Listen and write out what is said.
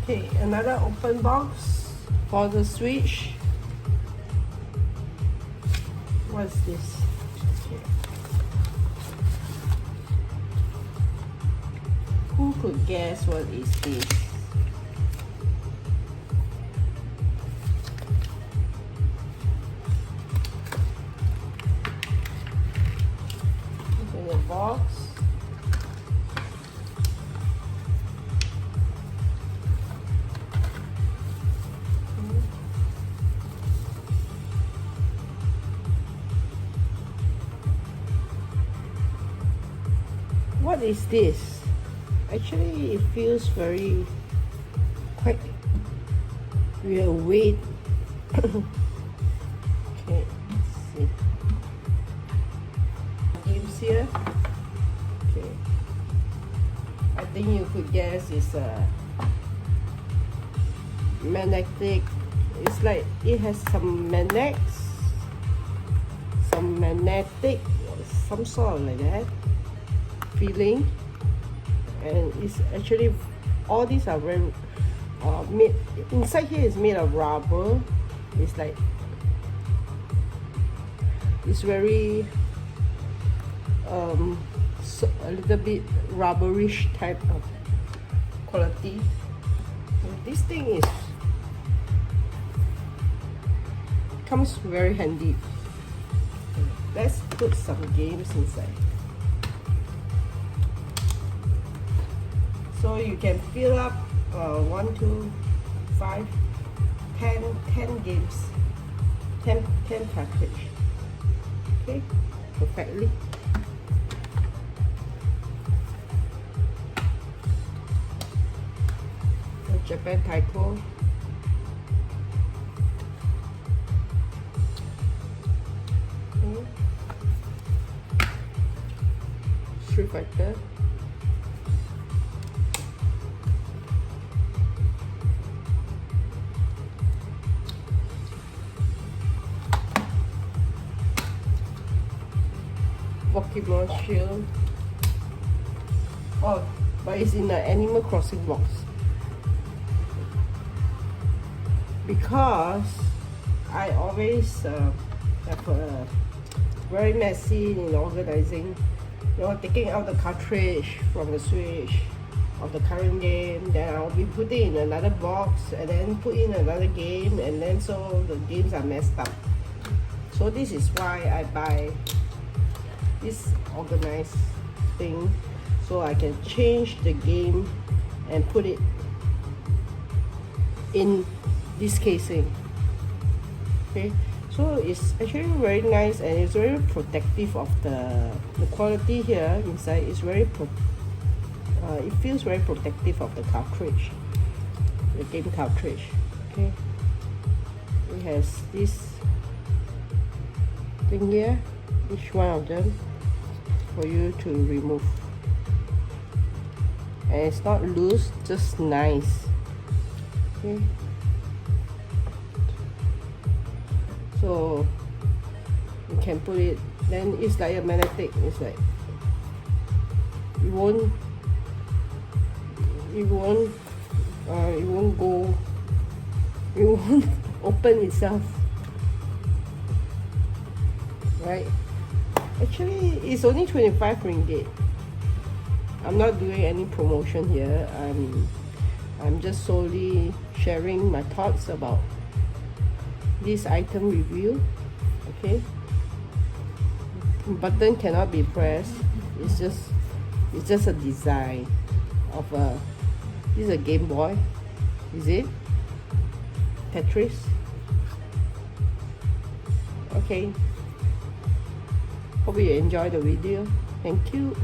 Okay, another open box for the Switch. What's this? Okay. Who could guess what is this? In the box. What is this? Actually, it feels very quite real weight. Okay, let's see. Games here. Okay, I think you could guess it's a magnetic. It's like it has some magnets, some magnetic, some sort of like that feeling, and it's actually all these are very made inside. Here is made of rubber. It's like it's very so a little bit rubberish type of quality. And this thing is comes very handy. Let's put some games inside. So you can fill up 1, 2, 5, 10 games, 10 cartridge. Okay, perfectly. The Japan Taiko. Okay. Street Fighter. Pokemon Shield. Oh, but it's in the Animal Crossing box. Because I always have a very messy in organizing, taking out the cartridge from the Switch of the current game, then I'll be putting in another box and then put in another game, and then so the games are messed up. So this is why I buy this organized thing, so I can change the game and put it in this casing. Okay, so it's actually very nice, and it's very protective of the quality here inside is very it feels very protective of the cartridge, the game cartridge. Okay, it has this thing here, each one of them for you to remove, and it's not loose, just nice. Okay, so you can put it, then it's like a magnetic. It's like it won't go, it won't open itself, right? Actually, it's only 25 ringgit. I'm not doing any promotion here. I'm just solely sharing my thoughts about this item review. Okay, button cannot be pressed. It's just a design of a. This is a Game Boy. Is it? Tetris. Okay. Hope you enjoy the video. Thank you.